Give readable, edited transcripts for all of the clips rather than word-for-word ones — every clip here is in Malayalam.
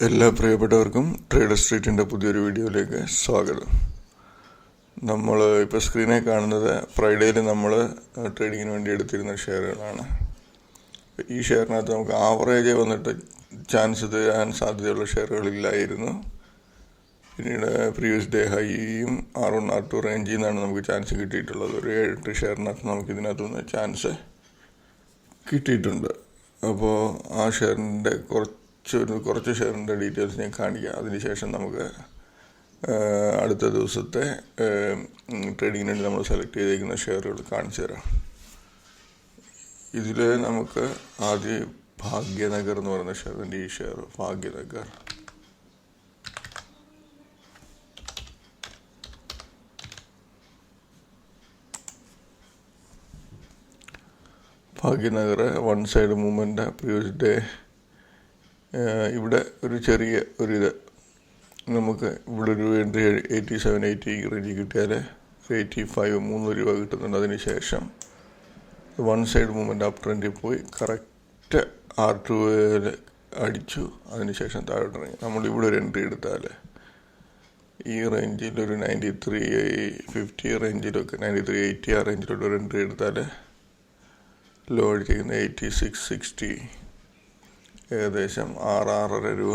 എല്ലാ പ്രിയപ്പെട്ടവർക്കും ട്രേഡർ സ്ട്രീറ്റിൻ്റെ പുതിയൊരു വീഡിയോയിലേക്ക് സ്വാഗതം. നമ്മൾ ഇപ്പോൾ സ്ക്രീനിൽ കാണുന്നത് ഫ്രൈഡേയിൽ നമ്മൾ ട്രേഡിങ്ങിന് വേണ്ടി എടുത്തിരുന്ന ഷെയറുകളാണ്. ഈ ഷെയറിനകത്ത് നമുക്ക് ആവറേജ് വന്നിട്ട് ചാൻസ് തരാൻ സാധ്യതയുള്ള ഷെയറുകളില്ലായിരുന്നു. പിന്നീട് പ്രീവിയസ് ഡേ ഹൈയും R1 R2 റേഞ്ചിൽ നിന്നാണ് നമുക്ക് ചാൻസ് കിട്ടിയിട്ടുള്ളത്. ഒരു 7-8 ഷെയറിനകത്ത് നമുക്ക് ഇതിനകത്തുനിന്ന് ചാൻസ് കിട്ടിയിട്ടുണ്ട്. അപ്പോൾ ആ ഷെയറിൻ്റെ കുറച്ച് ഷെയറിൻ്റെ ഡീറ്റെയിൽസ് ഞാൻ കാണിക്കാം. അതിനുശേഷം നമുക്ക് അടുത്ത ദിവസത്തെ ട്രേഡിങ്ങിന് വേണ്ടി നമ്മൾ സെലക്ട് ചെയ്തിരിക്കുന്ന ഷെയറുകൾ കാണിച്ചു തരാം. ഇതിൽ നമുക്ക് ആദ്യം ഭാഗ്യനഗർ എന്ന് പറയുന്ന ഷെയറിൻ്റെ ഈ share Bhagyanagar one side movement previous day ഇവിടെ ഒരു ചെറിയ ഒരിത് നമുക്ക് ഇവിടെ ഒരു എൻട്രി 87-80 റേഞ്ച് കിട്ടിയാൽ 85 3 രൂപ കിട്ടുന്നുണ്ട്. അതിന് ശേഷം വൺ സൈഡ് മൂവ്മെൻ്റ് അപ്പ് ട്രെൻഡിൽ പോയി കറക്റ്റ് R2 അടിച്ചു. അതിനുശേഷം താഴോട്ടിറങ്ങി. നമ്മളിവിടെ ഒരു എൻട്രി എടുത്താൽ ഈ റേഞ്ചിൽ ഒരു 93-50 റേഞ്ചിലൊക്കെ 93-80 ആ റേഞ്ചിലോട്ട് ഒരു എൻട്രി എടുത്താൽ ലോ അടിച്ചിരിക്കുന്ന 86-60 ഏകദേശം 6-6.5 രൂപ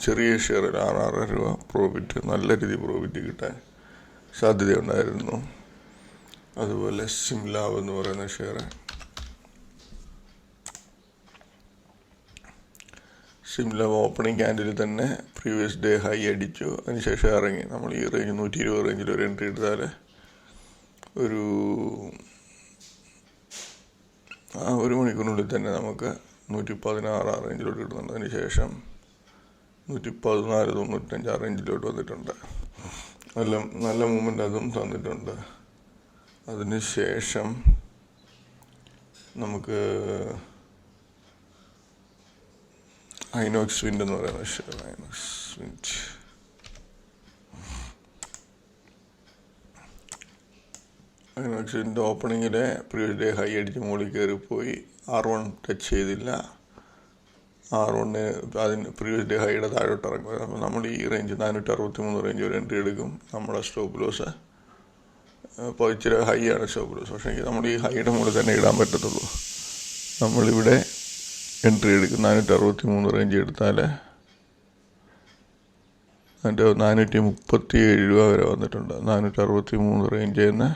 ചെറിയ ഷെയറിൽ 6-6.5 രൂപ പ്രോഫിറ്റ്, നല്ല രീതിയിൽ പ്രോഫിറ്റ് കിട്ടാൻ സാധ്യതയുണ്ടായിരുന്നു. അതുപോലെ സിംലാവ് എന്ന് പറയുന്ന ഷെയർ സിംലാവ് ഓപ്പണിംഗ് ക്യാൻഡിൽ തന്നെ പ്രീവിയസ് ഡേ ഹൈ അടിച്ചു. അതിനുശേഷം ഇറങ്ങി. നമ്മൾ ഈ റേഞ്ച് 120 റേഞ്ചിൽ ഒരു എൻട്രി എടുത്താൽ ഒരു മണിക്കൂറിനുള്ളിൽ തന്നെ നമുക്ക് 116 റേഞ്ചിലോട്ട് കിട്ടുന്നുണ്ട്. അതിന് ശേഷം 114-95 റേഞ്ചിലോട്ട് വന്നിട്ടുണ്ട്. നല്ല മൂവ്മെൻ്റ് അതും തന്നിട്ടുണ്ട്. അതിന് ശേഷം നമുക്ക് ഐനോക്സ് വിൻഡ് എന്ന് പറയുന്ന ഷെയർ ഐനോക്സിൻ്റെ ഓപ്പണിങ്ങിൽ പ്രീവിയസ് ഡേ ഹൈ അടിച്ച് മുകളിൽ കയറിപ്പോയി. R1 ടച്ച് ചെയ്തില്ല. R1 അതിന് പ്രീവിയസ് ഡേ ഹൈയുടെ താഴോട്ട് ഇറങ്ങും. അപ്പോൾ നമ്മൾ ഈ റേഞ്ച് 463 റേഞ്ച് ഒരു എൻട്രി എടുക്കും. നമ്മുടെ സ്റ്റോപ്പ് ലോസ് ഇപ്പോൾ ഇച്ചിരി ഹൈ ആണ് സ്റ്റോപ്പ് ലോസ്. പക്ഷേ നമ്മൾ ഈ ഹൈയുടെ മുകളിൽ തന്നെ ഇടാൻ പറ്റത്തുള്ളൂ. നമ്മളിവിടെ എൻട്രി എടുക്കും. 463 റേഞ്ച് എടുത്താൽ അതിൻ്റെ 437 രൂപ വരെ വന്നിട്ടുണ്ട്. 463 റേഞ്ചിൽ നിന്ന്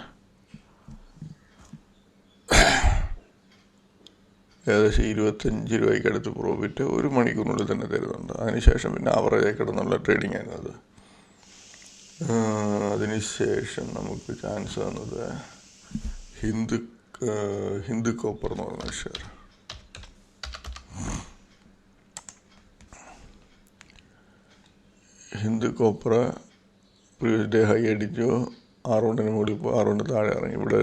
ഏകദേശം 25 രൂപയ്ക്ക് അടുത്ത് പ്രോഫിറ്റ് ഒരു മണിക്കൂറിനുള്ളിൽ തന്നെ തരുന്നുണ്ട്. അതിനുശേഷം പിന്നെ ആവറേജായി കിടന്നുള്ള ട്രേഡിംഗ് ആയിരുന്നു അത്. അതിനുശേഷം നമുക്ക് ചാൻസ് തന്നത് ഹിന്ദു കോപ്പർ എന്ന് പറയുന്ന share. Hindu copper previous day high അടിച്ചു. R1 മുകളിൽ ഇപ്പോൾ R1 താഴെ ഇറങ്ങി. ഇവിടെ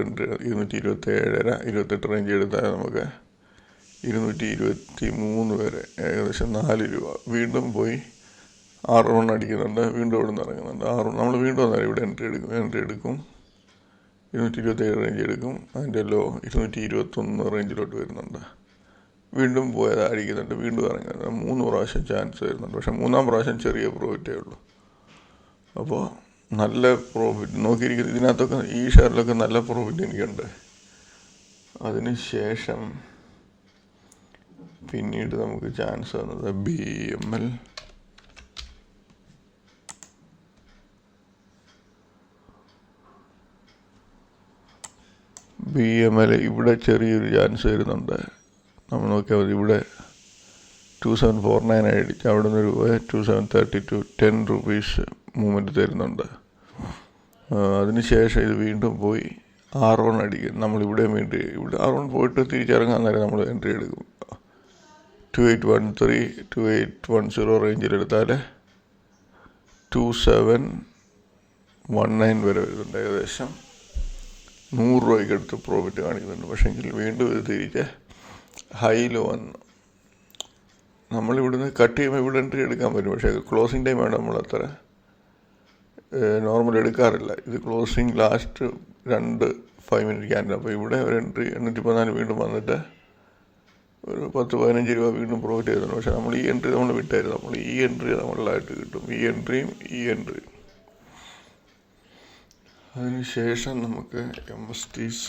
227-28 റേഞ്ച് എടുത്താൽ നമുക്ക് 223 വരെ ഏകദേശം 4 രൂപ വീണ്ടും പോയി R1 അടിക്കുന്നുണ്ട്. വീണ്ടും ഇവിടെ നിന്ന് ഇറങ്ങുന്നുണ്ട്. നമ്മൾ വീണ്ടും വന്നാൽ ഇവിടെ എൻട്രി എടുക്കും 227 റേഞ്ച് എടുക്കും. അതിൻ്റെ ലോ 221 റേഞ്ചിലോട്ട് വരുന്നുണ്ട്. വീണ്ടും പോയത് അടിക്കുന്നുണ്ട്. വീണ്ടും ഇറങ്ങുന്നുണ്ട്. 3 പ്രാവശ്യം ചാൻസ് വരുന്നുണ്ട്. പക്ഷേ 3-ാം പ്രാവശ്യം ചെറിയ പ്രോഫിറ്റേ ഉള്ളൂ. അപ്പോൾ നല്ല പ്രോഫിറ്റ് നോക്കിയിരിക്കുന്നത് ഇതിനകത്തൊക്കെ ഈ ഷെയറിലൊക്കെ നല്ല പ്രോഫിറ്റ് എനിക്കുണ്ട്. അതിന് ശേഷം പിന്നീട് നമുക്ക് ചാൻസ് തന്നത് BML. ഇവിടെ ചെറിയൊരു ചാൻസ് വരുന്നുണ്ട്. നമ്മൾ നോക്കിയാൽ മതി. ഇവിടെ 2749 അടിച്ച് അവിടെ നിന്ന് 2732 10 rupees മൂവ്മെൻറ്റ് തരുന്നുണ്ട്. അതിനുശേഷം ഇത് വീണ്ടും പോയി R1 അടിക്കും. നമ്മളിവിടെ വേണ്ടി ഇവിടെ R1 പോയിട്ട് തിരിച്ചിറങ്ങാൻ നേരം നമ്മൾ എൻട്രി എടുക്കും. 2810 റേഞ്ചിലെടുത്താൽ 2719 വരെ വരുന്നുണ്ട്. ഏകദേശം 100 രൂപയ്ക്ക് അടുത്ത് പ്രോഫിറ്റ് കാണിക്കുന്നുണ്ട്. പക്ഷേങ്കിൽ വീണ്ടും ഇത് തിരിച്ച് ഹൈയിൽ വന്നു. നമ്മളിവിടുന്ന് കട്ട് ചെയ്യുമ്പോൾ ഇവിടെ എൻട്രി എടുക്കാൻ പറ്റും. പക്ഷേ ക്ലോസിങ് ടൈമാണ് നമ്മളത്ര നോർമൽ എടുക്കാറില്ല. ഇത് ക്ലോസിങ് ലാസ്റ്റ് 5 മിനിറ്റ് ക്യാൻഡിൽ. അപ്പോൾ ഇവിടെ ഒരു എൻട്രി 814 വീണ്ടും വന്നിട്ട് ഒരു 10-15 രൂപ വീണ്ടും പ്രോഫിറ്റ് ചെയ്തിട്ടുണ്ട്. പക്ഷേ നമ്മൾ ഈ എൻട്രി നമ്മൾ വിട്ടായിരുന്നു. നമ്മൾ ഈ എൻട്രി നമ്മളായിട്ട് കിട്ടും, ഈ എൻട്രിയും ഈ എൻട്രിയും. അതിനുശേഷം നമുക്ക് MSTC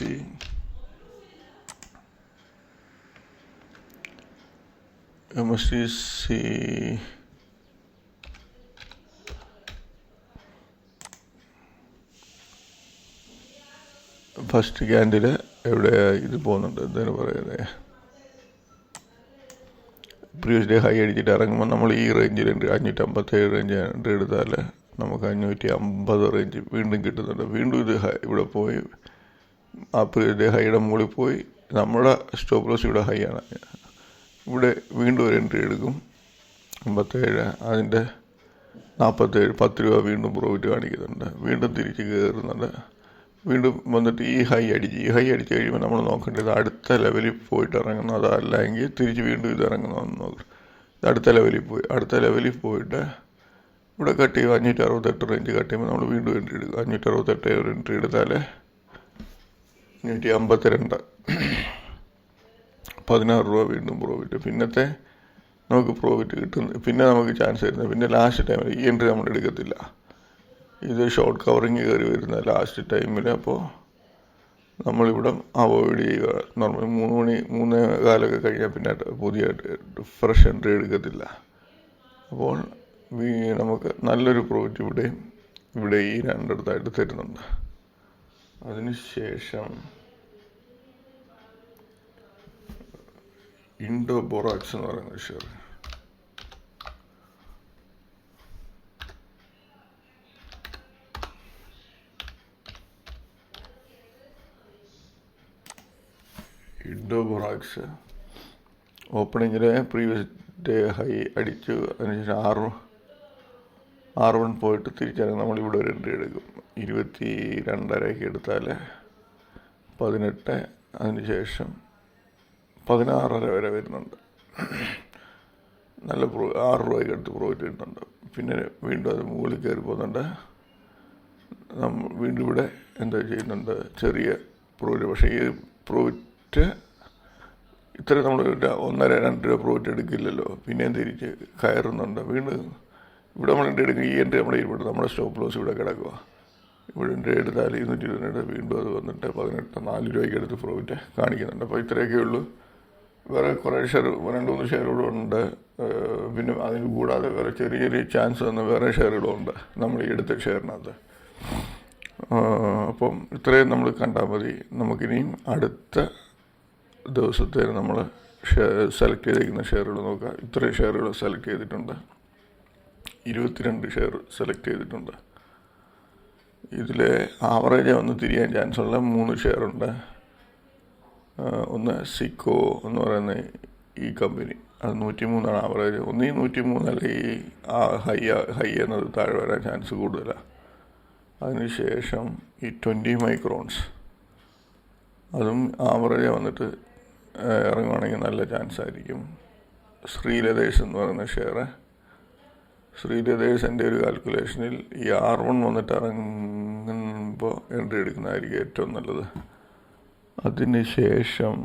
ഫസ്റ്റ് ക്യാൻഡിൽ എവിടെ ഇത് പോകുന്നുണ്ട്, എന്താണ് പറയുന്നത്, പ്രീവിയസ് ഡേ ഹൈ അടിച്ചിട്ട് ഇറങ്ങുമ്പോൾ നമ്മൾ ഈ റേഞ്ചിൽ 557 റേഞ്ച് എൻട്രി എടുത്താൽ നമുക്ക് 550 റേഞ്ച് വീണ്ടും കിട്ടുന്നുണ്ട്. വീണ്ടും ഇത് ഇവിടെ പോയി ആ പ്രീവിയസ് ഡേ ഹൈയുടെ മുകളിൽ പോയി നമ്മുടെ സ്റ്റോപ്പ് ലോസ് ഇവിടെ ഹൈ ആണ്. ഇവിടെ വീണ്ടും ഒരു എൻട്രി എടുക്കും 57, അതിൻ്റെ 47, 10 രൂപ വീണ്ടും പ്രോഫിറ്റ് കാണിക്കുന്നുണ്ട്. വീണ്ടും തിരിച്ച് കയറുന്നുണ്ട്. വീണ്ടും വന്നിട്ട് ഈ ഹൈ അടിച്ച് കഴിയുമ്പോൾ നമ്മൾ നോക്കേണ്ടത് അടുത്ത ലെവലിൽ പോയിട്ട് ഇറങ്ങുന്നത്, അല്ലെങ്കിൽ തിരിച്ച് വീണ്ടും ഇത് ഇറങ്ങുന്നതെന്ന് നോക്കും. ഇത് അടുത്ത ലെവലിൽ പോയിട്ട് ഇവിടെ കട്ട് ചെയ്യുമ്പോൾ 568 റേഞ്ച് കട്ട് ചെയ്യുമ്പോൾ നമ്മൾ വീണ്ടും എൻട്രി എടുക്കും. 568 ഒരു എൻട്രി എടുത്താൽ 552, 16 രൂപ വീണ്ടും പ്രോഫിറ്റ്. പിന്നത്തെ നമുക്ക് പ്രോഫിറ്റ് കിട്ടുന്നു. പിന്നെ നമുക്ക് ചാൻസ് വരുന്നത് പിന്നെ ലാസ്റ്റ് ടൈമിൽ ഈ എൻട്രി നമ്മൾ എടുക്കത്തില്ല. ഇത് ഷോർട്ട് കവറിങ് കയറി വരുന്ന ലാസ്റ്റ് ടൈമിൽ. അപ്പോൾ നമ്മളിവിടെ അവോയ്ഡ് ചെയ്യുക. നോർമലി 3 കഴിഞ്ഞാൽ പിന്നെ പുതിയ ഫ്രഷ് എൻട്രി എടുക്കത്തില്ല. അപ്പോൾ നമുക്ക് നല്ലൊരു പ്രോഫിറ്റ് ഇവിടെ ഈ രണ്ടിടത്തായിട്ട് തരുന്നുണ്ട്. അതിനുശേഷം ഇൻഡോ ബൊറാക്സ് എന്ന് പറയുന്ന ഷെയർ. ഇൻഡോ ബൊറാക്സ് ഓപ്പണിങ്ങിൽ പ്രീവിയസ് ഡേ ഹൈ അടിച്ചു. അതിനുശേഷം R1 പോയിട്ട് തിരിച്ചിറങ്ങി നമ്മളിവിടെ ഒരു എൻട്രി എടുക്കും. 22.5 എടുത്താൽ 18, അതിനുശേഷം 16.5 വരെ വരുന്നുണ്ട്. നല്ല 6 രൂപയ്ക്ക് അടുത്ത് പ്രോഫിറ്റ് കിട്ടുന്നുണ്ട്. പിന്നെ വീണ്ടും അത് മുകളിൽ കയറി പോകുന്നുണ്ട്. നമ്മൾ വീണ്ടും ഇവിടെ എന്താ ചെയ്യുന്നുണ്ട്, ചെറിയ പ്രോഫിറ്റ്. പക്ഷേ ഈ പ്രോഫിറ്റ് ഇത്ര നമ്മൾ 1.5-2 രൂപ പ്രോഫിറ്റ് എടുക്കില്ലല്ലോ. പിന്നെയും തിരിച്ച് കയറുന്നുണ്ട്. വീണ്ടും ഇവിടെ നമ്മൾ എൻട്രി എടുക്കുക. ഈ എൻട്രി നമ്മുടെ സ്റ്റോപ്പ് ലോസ് ഇവിടെ കിടക്കുക. ഇവിടെ എൻട്രി എടുത്താൽ 222 വീണ്ടും അത് വന്നിട്ട് 4 രൂപയ്ക്ക് അടുത്ത് പ്രോഫിറ്റ് കാണിക്കുന്നുണ്ട്. അപ്പോൾ ഇത്രയൊക്കെ ഉള്ളൂ. വേറെ കുറേ ഷെയർ 2-3 ഷെയറുകളും ഉണ്ട്. പിന്നെ അതിന് കൂടാതെ വേറെ ചെറിയ ചാൻസ് വന്ന വേറെ ഷെയറുകളുണ്ട് നമ്മൾ ഈ എടുത്ത ഷെയറിനകത്ത്. അപ്പം ഇത്രയും നമ്മൾ കണ്ടാൽ മതി. നമുക്കിനിയും അടുത്ത ദിവസത്തെ നമ്മൾ സെലക്ട് ചെയ്തിരിക്കുന്ന ഷെയറുകൾ നോക്കാം. ഇത്രയും ഷെയറുകൾ സെലക്ട് ചെയ്തിട്ടുണ്ട്. 22 ഷെയർ സെലക്ട് ചെയ്തിട്ടുണ്ട്. ഇതിൽ ആവറേജ് വന്ന് തിരിയാൻ ചാൻസ് ഉള്ള 3 ഷെയറുണ്ട്. ഒന്ന് സിക്കോ എന്ന് പറയുന്ന ഈ കമ്പനി, അത് 103 ആവറേജ്. ഒന്നീ 103 അല്ലെങ്കിൽ ഹൈ എന്നത് താഴെ വരാൻ ചാൻസ് കൂടുതലാണ്. അതിനുശേഷം ഈ 20 മൈക്രോൺസ്, അതും ആവറേജ് വന്നിട്ട് ഇറങ്ങുവാണെങ്കിൽ നല്ല ചാൻസ് ആയിരിക്കും. ശ്രീലതേഴ്സ് എന്ന് പറയുന്ന ഷെയർ, ശ്രീലതേഴ്സ് എൻ്റെ ഒരു കാൽക്കുലേഷനിൽ ഈ R1 വന്നിട്ട് ഇറങ്ങുമ്പോൾ എൻട്രി എടുക്കുന്നതായിരിക്കും ഏറ്റവും നല്ലത്. അതിനുശേഷം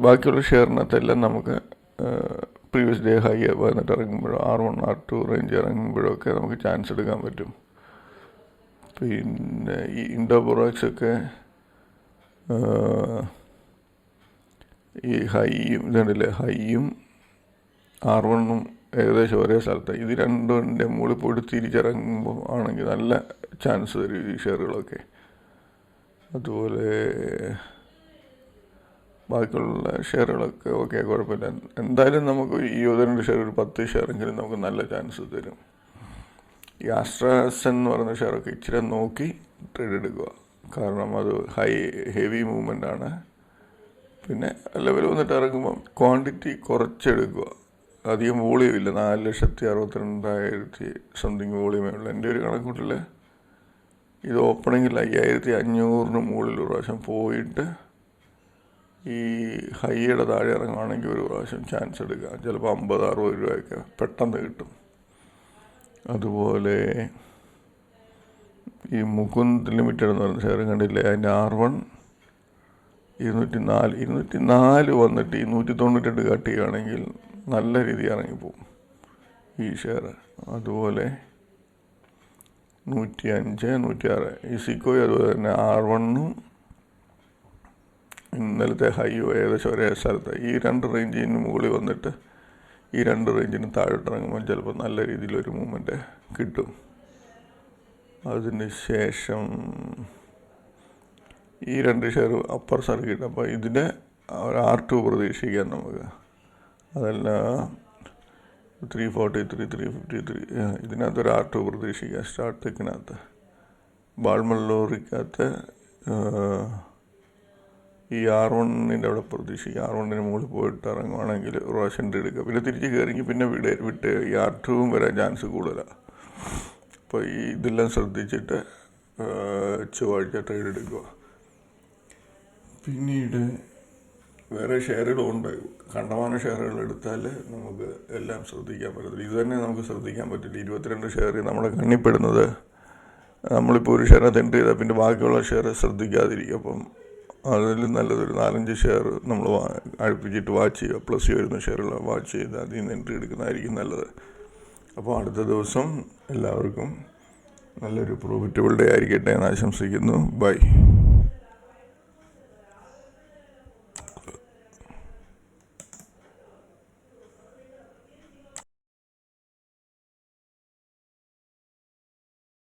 ബാക്കിയുള്ള ഷെയറിനകത്തെല്ലാം നമുക്ക് പ്രീവിയസ് ഡേ ഹൈ വന്നിട്ട് ഇറങ്ങുമ്പോഴോ R1 R2 റേഞ്ച് ഇറങ്ങുമ്പോഴൊക്കെ നമുക്ക് ചാൻസ് എടുക്കാൻ പറ്റും. പിന്നെ ഈ ഇൻഡോ ബൊറാക്സൊക്കെ ഈ ഹൈയും ഇതുണ്ടല്ലേ, ഹൈയും R1 ഏകദേശം ഒരേ സ്ഥലത്ത്. ഇത് രണ്ടിൻ്റെ മുകളിൽ പോയിട്ട് തിരിച്ചിറങ്ങുമ്പോൾ ആണെങ്കിൽ നല്ല ചാൻസ് തരും ഈ ഷെയറുകളൊക്കെ. അതുപോലെ ബാക്കിയുള്ള ഷെയറുകളൊക്കെ ഓക്കെ, കുഴപ്പമില്ല. എന്തായാലും നമുക്ക് ഈ 22 ഷെയർ ഒരു 10 ഷെയറെങ്കിലും നമുക്ക് നല്ല ചാൻസ് തരും. ഈ ആസ്ട്രാസെൻ എന്ന് പറയുന്ന ഷെയറൊക്കെ ഇച്ചിരി നോക്കി ട്രേഡ് എടുക്കുക. കാരണം അത് ഹെവി മൂവ്മെൻ്റ് ആണ്. പിന്നെ ലെവൽ വന്നിട്ട് ഇറങ്ങുമ്പം ക്വാണ്ടിറ്റി കുറച്ചെടുക്കുക. അധികം വോളിയം ഇല്ല. 4,62,000 സംതിങ് വോളിയമേ ഉള്ളൂ. എൻ്റെ ഒരു കണക്കൂട്ടിൽ ഇത് ഓപ്പണിങ്ങിൽ 5,500 മുകളിൽ ഒരു പ്രാവശ്യം പോയിട്ട് ഈ ഹൈയുടെ താഴെ ഇറങ്ങുകയാണെങ്കിൽ ഒരു പ്രാവശ്യം ചാൻസ് എടുക്കുക. ചിലപ്പോൾ 50-60 രൂപയൊക്കെ പെട്ടെന്ന് കിട്ടും. അതുപോലെ ഈ മുകുന്ദ് ലിമിറ്റഡ് എന്ന് പറയുന്ന ഷെയർ കണ്ടില്ലേ, അതിൻ്റെ R1 204 വന്നിട്ട് ഈ 192 കട്ട് ചെയ്യുകയാണെങ്കിൽ നല്ല രീതിയിൽ ഇറങ്ങിപ്പോവും ഈ ഷെയർ. അതുപോലെ 105, 106 ഈ സിക്കോയും അതുപോലെ തന്നെ R1ഉം ഇന്നലത്തെ ഹൈയോ ഏകദേശം ഒരേ സ്ഥലത്ത്. ഈ 2 റേഞ്ചിന് മുകളിൽ വന്നിട്ട് ഈ 2 റേഞ്ചിന് താഴോട്ടിറങ്ങുമ്പോൾ ചിലപ്പോൾ നല്ല രീതിയിലൊരു മൂവ്മെൻറ്റ് കിട്ടും. അതിന് ശേഷം ഈ 2 ഷെയർ അപ്പർ സർക്യൂട്ട്. അപ്പോൾ ഇതിന് R2 പ്രതീക്ഷിക്കാം നമുക്ക്. അതല്ല 343, 353 ഇതിനകത്തൊരു R2 പ്രതീക്ഷിക്കാം. സ്റ്റാർട്ട് തെക്കിനകത്ത് ബാൾമർ ലോറിക്കകത്ത് ഈ R1 അവിടെ പ്രതീക്ഷിക്കുക. R1 മുകളിൽ പോയിട്ട് ഇറങ്ങുവാണെങ്കിൽ പ്രാവശ്യം എടുക്കുക. പിന്നെ തിരിച്ച് കയറിങ്ങി പിന്നെ വിട്ട് ഈ R2 വരാൻ ചാൻസ് കൂടുതലാണ്. അപ്പോൾ ഈ ഇതെല്ലാം ശ്രദ്ധിച്ചിട്ട് ചൊവ്വാഴ്ച ട്രേഡ് എടുക്കുക. പിന്നീട് വേറെ ഷെയറുകളുണ്ട്. കണ്ടമാന ഷെയറുകൾ എടുത്താൽ നമുക്ക് എല്ലാം ശ്രദ്ധിക്കാൻ പറ്റത്തില്ല. ഇത് തന്നെ നമുക്ക് ശ്രദ്ധിക്കാൻ പറ്റില്ല. 22 ഷെയർ നമ്മുടെ കണ്ണിപ്പെടുന്നത്. നമ്മളിപ്പോൾ ഒരു ഷെയറിനകത്ത് എൻട്രി ചെയ്താൽ പിന്നെ ബാക്കിയുള്ള ഷെയർ ശ്രദ്ധിക്കാതിരിക്കും. അപ്പം അതിൽ നല്ലതൊരു 4-5 ഷെയർ നമ്മൾ അടുപ്പിച്ചിട്ട് വാച്ച് ചെയ്യുക. പ്ലസ് വരുന്ന ഷെയറുകൾ വാച്ച് ചെയ്ത് അതിൽ നിന്ന് എൻട്രി എടുക്കുന്നതായിരിക്കും നല്ലത്. അപ്പോൾ അടുത്ത ദിവസം എല്ലാവർക്കും നല്ലൊരു പ്രോഫിറ്റബിൾ ഡേ ആയിരിക്കട്ടെ എന്ന് ആശംസിക്കുന്നു. ബൈ.